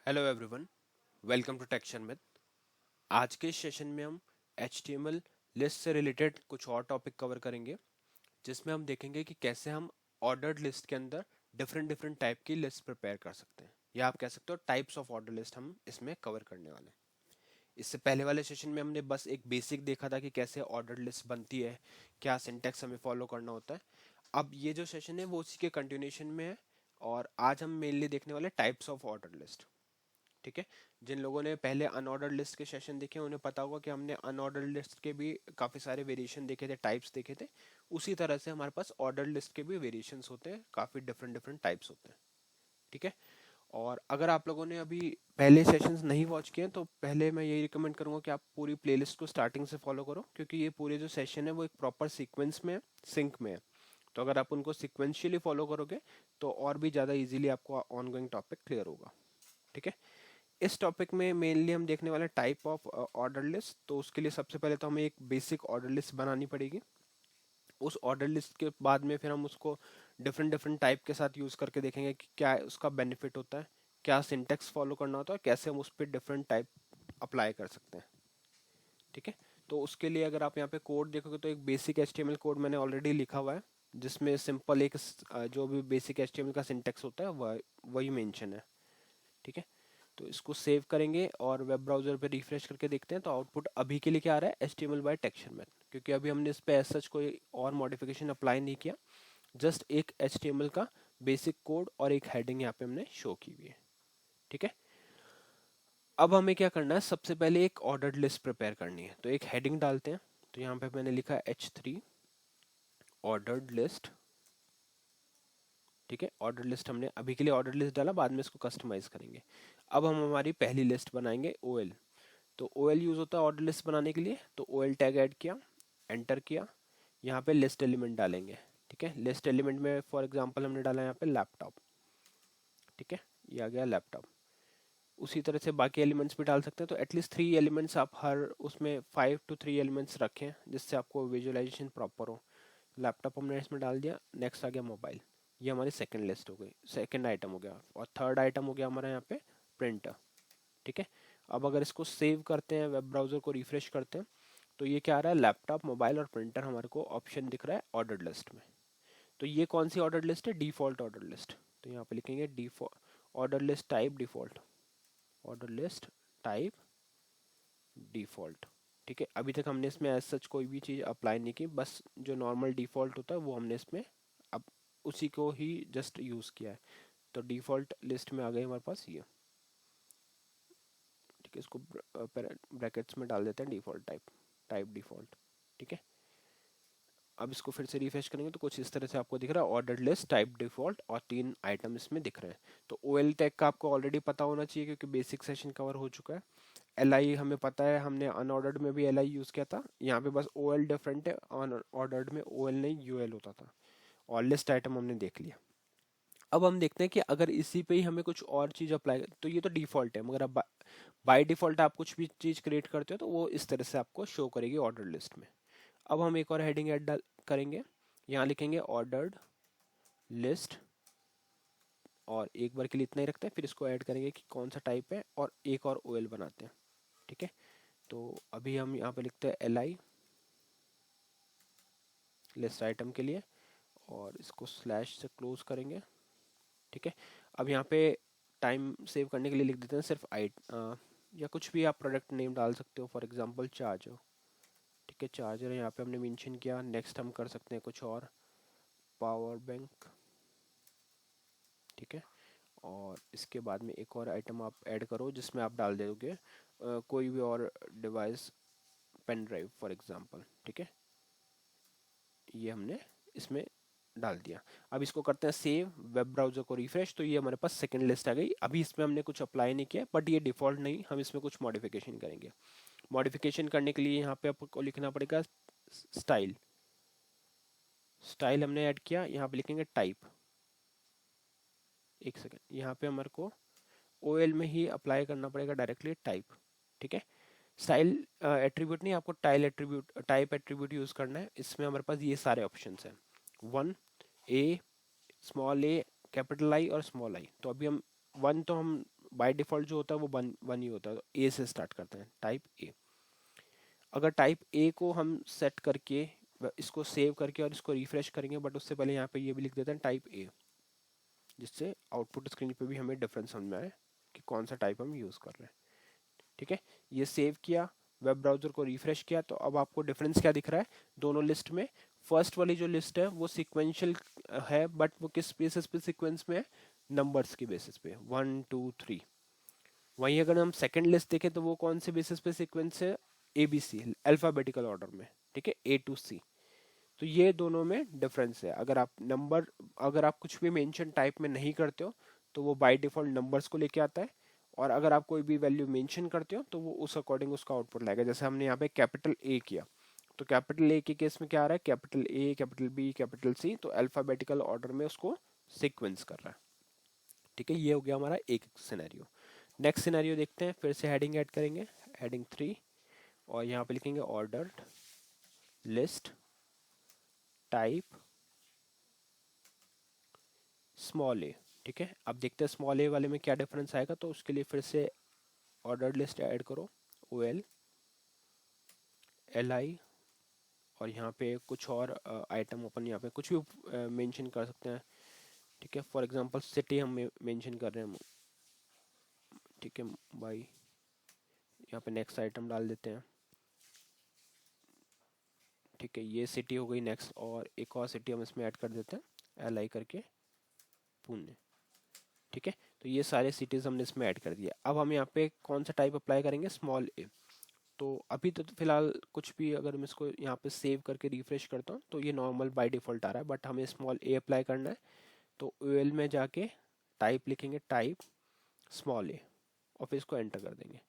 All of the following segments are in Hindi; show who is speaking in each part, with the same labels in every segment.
Speaker 1: हेलो एवरीवन, वेलकम टू टेक्शन विद। आज के इस सेशन में हम HTML लिस्ट से रिलेटेड कुछ और टॉपिक कवर करेंगे, जिसमें हम देखेंगे कि कैसे हम ऑर्डर्ड लिस्ट के अंदर डिफरेंट डिफरेंट टाइप की लिस्ट प्रिपेयर कर सकते हैं, या आप कह सकते हो टाइप्स ऑफ ऑर्डर लिस्ट हम इसमें कवर करने वाले हैं। इससे पहले वाले सेशन में हमने बस एक बेसिक देखा था कि कैसे ऑर्डर लिस्ट बनती है, क्या सिंटैक्स हमें फॉलो करना होता है। अब ये जो सेशन है वो उसी के कंटिन्यूएशन में है, और आज हम मेनली देखने वाले टाइप्स ऑफ ऑर्डर लिस्ट। ठीक है। जिन लोगों ने पहले अनऑर्डर्ड लिस्ट के सेशन देखे उन्हें पता होगा कि हमने अनऑर्डर्ड लिस्ट के भी काफ़ी सारे वेरिएशन देखे थे, टाइप्स देखे थे। उसी तरह से हमारे पास ऑर्डर्ड लिस्ट के भी वेरिएशंस होते हैं, काफ़ी डिफरेंट डिफरेंट टाइप्स होते हैं। ठीक है। और अगर आप लोगों ने अभी पहले सेशंस नहीं वॉच किए हैं तो पहले मैं यही रिकमेंड करूंगा कि आप पूरी प्लेलिस्ट को स्टार्टिंग से फॉलो करो, क्योंकि ये पूरे जो सेशन है वो एक प्रॉपर सीक्वेंस में सिंक में है। तो अगर आप उनको सिक्वेंशियली फॉलो करोगे तो और भी ज़्यादा इजीली आपको ऑनगोइंग टॉपिक क्लियर होगा। ठीक है। इस टॉपिक में मेनली हम देखने वाले टाइप ऑफ ऑर्डर लिस्ट। तो उसके लिए सबसे पहले तो हमें एक बेसिक ऑर्डर लिस्ट बनानी पड़ेगी। उस ऑर्डर लिस्ट के बाद में फिर हम उसको डिफरेंट डिफरेंट टाइप के साथ यूज़ करके देखेंगे कि क्या उसका बेनिफिट होता है, क्या सिंटेक्स फॉलो करना होता है, कैसे हम उस पर डिफरेंट टाइप अप्लाई कर सकते हैं। ठीक है। तो उसके लिए अगर आप यहाँ पे कोड देखोगे तो एक बेसिक HTML कोड मैंने ऑलरेडी लिखा हुआ है, जिसमें सिंपल एक जो भी बेसिक HTML का सिंटेक्स होता है वही मेंशन है। ठीक है। तो इसको सेव करेंगे और वेब ब्राउजर पे रिफ्रेश करके देखते हैं तो आउटपुट अभी के लिए क्या आ रहा है, HTML बाय टेक्सचर मैथ, क्योंकि अभी हमने इस पे एज सच कोई और मॉडिफिकेशन अप्लाई नहीं किया। जस्ट एक HTML का बेसिक कोड और एक हेडिंग यहाँ पे हमने शो की हुई है। ठीक है। अब हमें क्या करना है, सबसे पहले एक ऑर्डर्ड लिस्ट प्रिपेयर करनी है, तो एक हेडिंग डालते हैं। तो यहाँ पे मैंने लिखा है H3 ऑर्डर्ड लिस्ट। ठीक है। ऑर्डर लिस्ट हमने अभी के लिए ऑर्डर लिस्ट डाला, बाद में इसको कस्टमाइज करेंगे। अब हम हमारी पहली लिस्ट बनाएंगे OL। तो OL यूज होता है ऑर्डर लिस्ट बनाने के लिए, तो OL टैग ऐड किया, एंटर किया, यहाँ पे लिस्ट एलिमेंट डालेंगे। ठीक है। लिस्ट एलिमेंट में फॉर एग्जांपल हमने डाला यहाँ पे लैपटॉप। ठीक है। ये आ गया लैपटॉप। उसी तरह से बाकी एलिमेंट्स भी डाल सकते हैं, तो एटलीस्ट 3 एलिमेंट्स आप हर उसमें 5 to 3 एलिमेंट्स रखें, जिससे आपको विजुअलाइजेशन प्रॉपर हो। लैपटॉप हमने इसमें डाल दिया। नेक्स्ट आ गया मोबाइल। ये हमारी सेकंड लिस्ट हो गई, सेकंड आइटम हो गया। और थर्ड आइटम हो गया हमारा यहाँ पे प्रिंटर। ठीक है। अब अगर इसको सेव करते हैं, वेब ब्राउजर को रिफ्रेश करते हैं, तो ये क्या आ रहा है, लैपटॉप, मोबाइल और प्रिंटर हमारे को ऑप्शन दिख रहा है ऑर्डर्ड लिस्ट में। तो ये कौन सी ऑर्डर लिस्ट है, डिफॉल्ट ऑर्डर लिस्ट। तो यहाँ पे लिखेंगे default order list type default, order list type default. ठीक है। अभी तक हमने इसमें एज सच कोई भी चीज़ अप्लाई नहीं की, बस जो नॉर्मल डिफॉल्ट होता है वो हमने इसमें अब उसी को ही जस्ट यूज़ किया है। तो डिफॉल्ट लिस्ट में आ गई हमारे पास ये। ठीक है। इसको ब्रैकेट्स में डाल देते हैं डिफॉल्ट टाइप, टाइप डिफॉल्ट। ठीक है। अब इसको फिर से रिफ्रेश करेंगे तो कुछ इस तरह से आपको दिख रहा है ऑर्डर लिस्ट टाइप डिफॉल्ट, और 3 आइटम इसमें दिख रहे हैं। तो OL टैग का आपको ऑलरेडी पता होना चाहिए, क्योंकि बेसिक सेशन कवर हो चुका है। LI हमें पता है, हमने अनऑर्डर्ड में भी LI यूज़ किया था। यहाँ पे बस OL डिफरेंट है, अनऑर्डर्ड में OL नहीं UL होता था। और लिस्ट आइटम हमने देख लिया। अब हम देखते हैं कि अगर इसी पे ही हमें कुछ और चीज़ अप्लाई, तो ये तो डिफॉल्ट है, मगर अब बाय डिफॉल्ट आप कुछ भी चीज़ क्रिएट करते हो तो वो इस तरह से आपको शो करेगी ऑर्डर लिस्ट में। अब हम एक और हेडिंग ऐड करेंगे। यहाँ लिखेंगे ऑर्डर्ड लिस्ट, और एक बार के लिए इतना ही रखते हैं, फिर इसको ऐड करेंगे कि कौन सा टाइप है, और एक और OL बनाते हैं। ठीक है। तो अभी हम यहाँ पे लिखते हैं LI लिस्ट आइटम के लिए, और इसको स्लैश से क्लोज करेंगे। ठीक है। अब यहाँ पे टाइम सेव करने के लिए लिख देते हैं सिर्फ या कुछ भी आप प्रोडक्ट नेम डाल सकते हो, फॉर एग्जांपल चार्जर। ठीक है। चार्जर यहाँ पे हमने मेंशन किया। नेक्स्ट हम कर सकते हैं कुछ और, पावर बैंक। ठीक है। और इसके बाद में एक और आइटम आप ऐड करो, जिसमें आप डाल दोगे कोई भी और device, pen drive for example. ठीक है। ये हमने इसमें डाल दिया। अब इसको करते हैं सेव, वेब ब्राउजर को रिफ्रेश, तो ये हमारे पास सेकंड लिस्ट आ गई। अभी इसमें हमने कुछ अप्लाई नहीं किया, बट ये डिफॉल्ट नहीं, हम इसमें कुछ मॉडिफिकेशन करेंगे। मॉडिफिकेशन करने के लिए यहाँ पे आपको लिखना पड़ेगा स्टाइल। स्टाइल हमने ऐड किया, यहाँ पे लिखेंगे टाइप। एक सेकेंड, यहाँ पे हमारे को OL में ही अप्लाई करना पड़ेगा डायरेक्टली टाइप। ठीक है। स्टाइल एट्रीब्यूट नहीं, आपको tile attribute, type attribute use करना है। इसमें हमारे पास ये सारे ऑप्शन हैं, 1 A, small a, capital I और स्मॉल I। तो अभी हम 1 तो हम बाय डिफॉल्ट जो होता है वो वन वन ही होता है, तो ए से स्टार्ट करते हैं, टाइप ए। अगर टाइप ए को हम सेट करके इसको सेव करके और इसको रिफ्रेश करेंगे, बट उससे पहले यहाँ पे ये भी लिख देते हैं टाइप ए, जिससे आउटपुट स्क्रीन पे भी हमें डिफरेंस समझ में आए कि कौन सा टाइप हम यूज़ कर रहे हैं। ठीक है, ये सेव किया, वेब ब्राउज़र को रिफ्रेश किया, तो अब आपको डिफरेंस क्या दिख रहा है दोनों लिस्ट में। फर्स्ट वाली जो लिस्ट है वो सिक्वेंशियल है, बट वो किस बेसिस पे सीक्वेंस में है, नंबर्स की बेसिस पे, 1 2 3। वहीं अगर हम सेकंड लिस्ट देखें तो वो कौन से बेसिस पे सीक्वेंस है, A B C, alphabetical order में। ठीक है, ए टू सी। तो ये दोनों में डिफरेंस है। अगर आप कुछ भी मेंशन टाइप में नहीं करते हो तो वो बाय डिफॉल्ट नंबर्स को लेके आता है, और अगर आप कोई भी वैल्यू मेंशन करते हो तो वो उस अकॉर्डिंग उसका आउटपुट लाएगा। जैसे हमने यहाँ पे कैपिटल ए किया, तो कैपिटल ए के केस में क्या आ रहा है, capital A, capital B, capital C, तो अल्फाबेटिकल ऑर्डर में उसको सीक्वेंस कर रहा है। ठीक है, ये हो गया हमारा एक सिनेरियो। नेक्स्ट सिनेरियो देखते हैं, फिर से हेडिंग ऐड करेंगे, हेडिंग 3, और यहाँ पे लिखेंगे ऑर्डर्ड लिस्ट टाइप स्मॉल ए। ठीक है, अब देखते हैं स्मॉल ए वाले में क्या डिफरेंस आएगा। तो उसके लिए फिर से ऑर्डर लिस्ट ऐड करो, ओ एल एल आई, और यहाँ पे कुछ और आइटम अपन यहाँ पे कुछ भी मेंशन कर सकते हैं। ठीक है, फॉर एग्जांपल सिटी हम मेंशन कर रहे हैं। ठीक है भाई, यहाँ पे नेक्स्ट आइटम डाल देते हैं। ठीक है, ये सिटी हो गई नेक्स्ट, और एक और सिटी हम इसमें ऐड कर देते हैं, एल आई करके, पुणे। ठीक है, तो ये सारे सिटीज़ हमने इसमें ऐड कर दिया। अब हम यहाँ पे कौन सा टाइप अप्लाई करेंगे, स्मॉल ए। तो अभी तो फिलहाल कुछ भी, अगर मैं इसको यहाँ पे सेव करके रिफ्रेश करता हूँ तो ये नॉर्मल बाय डिफ़ॉल्ट आ रहा है, बट हमें स्मॉल ए अप्लाई करना है। तो ओएल में जाके टाइप लिखेंगे, टाइप स्मॉल ए, और फिर इसको एंटर कर देंगे,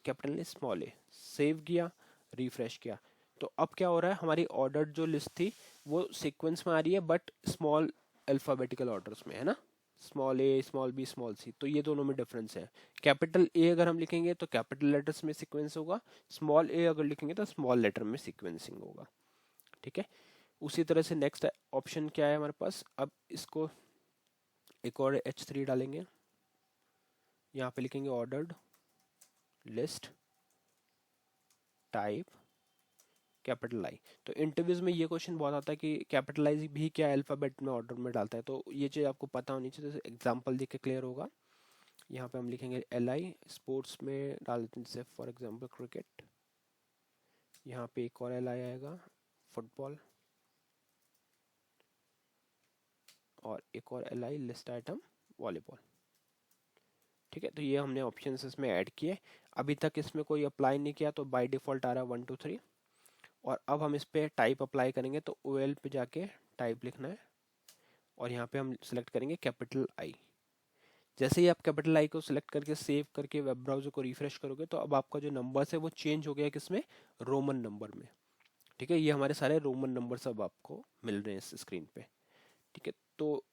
Speaker 1: capital A small A. Save किया, रिफ्रेश किया, तो अब क्या हो रहा है, हमारी ऑर्डर जो लिस्ट थी वो सीक्वेंस में आ रही है, बट स्मॉल अल्फाबेटिकल ऑर्डर्स में है ना, स्मॉल ए, स्मॉल बी, स्मॉल सी। तो ये दोनों में डिफरेंस है। कैपिटल ए अगर हम लिखेंगे तो कैपिटल लेटर्स में सीक्वेंस होगा, स्मॉल ए अगर लिखेंगे तो स्मॉल लेटर में सीक्वेंसिंग होगा। ठीक है, उसी तरह से नेक्स्ट ऑप्शन क्या है हमारे पास, अब इसको एक और H3 डालेंगे, यहाँ पे लिखेंगे ordered list type capital I. तो इंटरव्यूज में ये क्वेश्चन बहुत आता है कि कैपिटल आई भी क्या अल्फाबेट में ऑर्डर में डालता है, तो ये चीज़ आपको पता होनी चाहिए। तो एग्जांपल देख के क्लियर होगा। यहाँ पे हम लिखेंगे एल आई, स्पोर्ट्स में डाल देते हैं, जैसे फॉर एग्जांपल क्रिकेट। यहाँ पे एक और एल आई आएगा, फुटबॉल, और एक और L I list item volleyball. ठीक है, तो ये हमने ऑप्शंस इसमें ऐड किए। अभी तक इसमें कोई अप्लाई नहीं किया, तो बाय डिफ़ॉल्ट आ रहा है 1 2 3। और अब हम इस पर टाइप अप्लाई करेंगे, तो ओ एल पे जाके टाइप लिखना है, और यहाँ पे हम सिलेक्ट करेंगे कैपिटल आई। जैसे ही आप कैपिटल आई को सिलेक्ट करके सेव करके वेब ब्राउज़र को रिफ्रेश करोगे, तो अब आपका जो नंबर्स है वो चेंज हो गया किसमें, रोमन नंबर में। ठीक है, ये हमारे सारे रोमन नंबर अब आपको मिल रहे हैं इस स्क्रीन पे। ठीक है, तो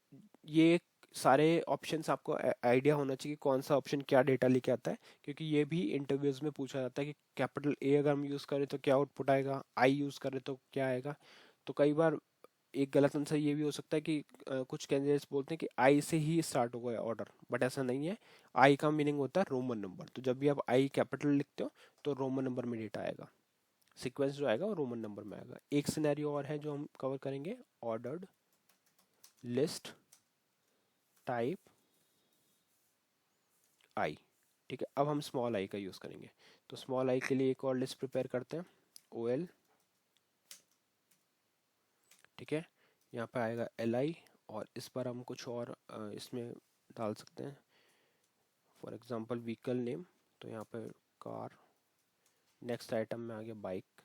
Speaker 1: ये सारे ऑप्शंस आपको आइडिया होना चाहिए कि कौन सा ऑप्शन क्या डेटा लेके आता है, क्योंकि ये भी इंटरव्यूज में पूछा जाता है कि कैपिटल ए अगर हम यूज़ करें तो क्या आउटपुट आएगा, आई यूज़ करें तो क्या आएगा। तो कई बार एक गलत आंसर ये भी हो सकता है कि कुछ कैंडिडेट्स बोलते हैं कि आई से ही स्टार्ट होगा ऑर्डर, बट ऐसा नहीं है। आई का मीनिंग होता है रोमन नंबर, तो जब भी आप आई कैपिटल लिखते हो तो रोमन नंबर में डेटा आएगा, सीक्वेंस जो आएगा वो रोमन नंबर में आएगा। एक सिनेरियो और है जो हम कवर करेंगे, ऑर्डर्ड लिस्ट टाइप आई। ठीक है, अब हम स्मॉल आई का यूज़ करेंगे। तो स्मॉल आई के लिए एक और लिस्ट प्रिपेयर करते हैं, ओ एल। ठीक है, यहाँ पे आएगा एल आई, और इस पर हम कुछ और इसमें डाल सकते हैं, फॉर एग्जांपल व्हीकल नेम, तो यहाँ पे कार। नेक्स्ट आइटम में आ गया बाइक,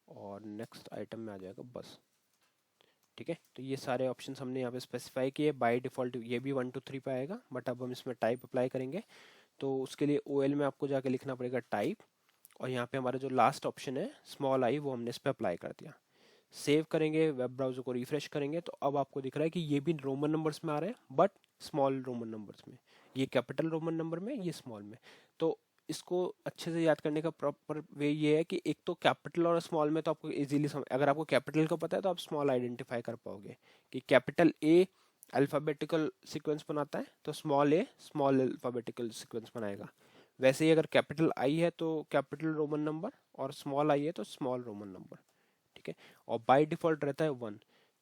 Speaker 1: और नेक्स्ट आइटम में आ जाएगा बस। ठीक है, तो ये सारे ऑप्शंस हमने यहाँ पे स्पेसिफाई किए। बाय डिफ़ॉल्ट ये भी 1 2 3 पे आएगा, बट अब हम इसमें टाइप अप्लाई करेंगे। तो उसके लिए ओ एल में आपको जाके लिखना पड़ेगा टाइप, और यहाँ पे हमारा जो लास्ट ऑप्शन है स्मॉल आई, वो हमने इस पर अप्लाई कर दिया। सेव करेंगे, वेब ब्राउज़र को रिफ्रेश करेंगे, तो अब आपको दिख रहा है कि ये भी रोमन नंबर्स में आ रहे हैं, बट स्मॉल रोमन नंबर्स में। ये कैपिटल रोमन नंबर में, ये स्मॉल में। तो इसको अच्छे से याद करने का प्रॉपर वे ये है कि एक तो कैपिटल और स्मॉल में तो आपको इजीली समझ, अगर आपको कैपिटल का पता है तो आप स्मॉल आइडेंटिफाई कर पाओगे कि कैपिटल ए अल्फ़ाबेटिकल सीक्वेंस बनाता है तो स्मॉल ए स्मॉल अल्फ़ाबेटिकल सीक्वेंस बनाएगा। वैसे ही अगर कैपिटल आई है तो कैपिटल रोमन नंबर, और स्मॉल आई है तो स्मॉल रोमन नंबर। ठीक है, और बाय डिफ़ॉल्ट रहता है वन।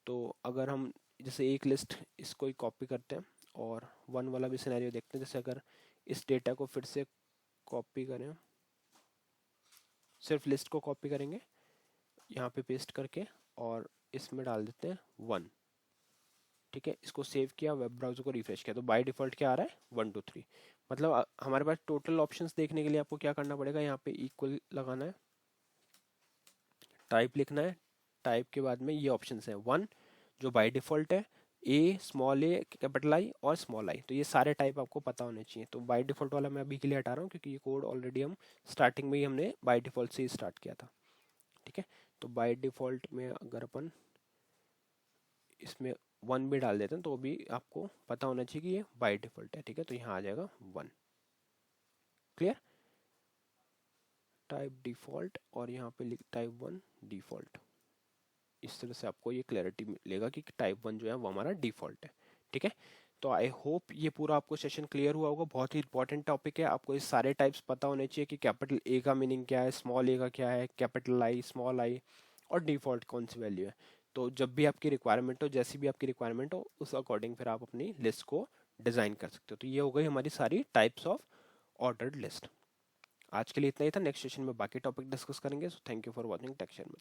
Speaker 1: तो अगर हम जैसे एक लिस्ट इसको ही कॉपी करते हैं और वन वाला भी सिनेरियो देखते हैं, जैसे अगर इस डेटा को फिर से कॉपी करें, सिर्फ लिस्ट को कॉपी करेंगे यहाँ पे पेस्ट करके और इसमें डाल देते हैं वन। ठीक है, इसको सेव किया, वेब ब्राउज़र को रिफ्रेश किया, तो बाय डिफ़ॉल्ट क्या आ रहा है 1 2 3। मतलब हमारे पास टोटल ऑप्शंस देखने के लिए आपको क्या करना पड़ेगा, यहाँ पे इक्वल लगाना है, टाइप लिखना है, टाइप के बाद में ये ऑप्शंस है वन जो बाय डिफ़ॉल्ट है, ए स्मॉल ए कैपिटल आई और स्मॉल आई, तो ये सारे टाइप आपको पता होने चाहिए। तो बाय डिफ़ॉल्ट वाला मैं अभी के लिए हटा रहा हूँ क्योंकि ये कोड ऑलरेडी हम स्टार्टिंग में ही हमने बाय डिफ़ॉल्ट से ही स्टार्ट किया था। ठीक है, तो बाय डिफ़ॉल्ट में अगर अपन इसमें वन भी डाल देते हैं तो भी आपको पता होना चाहिए कि ये बाय डिफ़ॉल्ट है। ठीक है, तो यहाँ आ जाएगा वन। क्लियर, टाइप डिफ़ॉल्ट और यहाँ पे लिख टाइप वन डिफ़ॉल्ट। इस तरह से आपको ये क्लैरिटी मिलेगा कि टाइप वन जो है वो हमारा डिफ़ॉल्ट है। ठीक है, तो आई होप ये पूरा आपको सेशन क्लियर हुआ होगा। बहुत ही इंपॉर्टेंट टॉपिक है, आपको ये सारे टाइप्स पता होने चाहिए कि कैपिटल ए का मीनिंग क्या है, स्मॉल ए का क्या है, कैपिटल आई, स्मॉल आई और डिफ़ॉल्ट कौन सी वैल्यू है। तो जब भी आपकी रिक्वायरमेंट हो, जैसी भी आपकी रिक्वायरमेंट हो, उस अकॉर्डिंग फिर आप अपनी लिस्ट को डिज़ाइन कर सकते हो। तो ये हो गई हमारी सारी टाइप्स ऑफ ऑर्डर्ड लिस्ट। आज के लिए इतना ही था, नेक्स्ट सेशन में बाकी टॉपिक डिस्कस करेंगे। So thank you for watching texture में।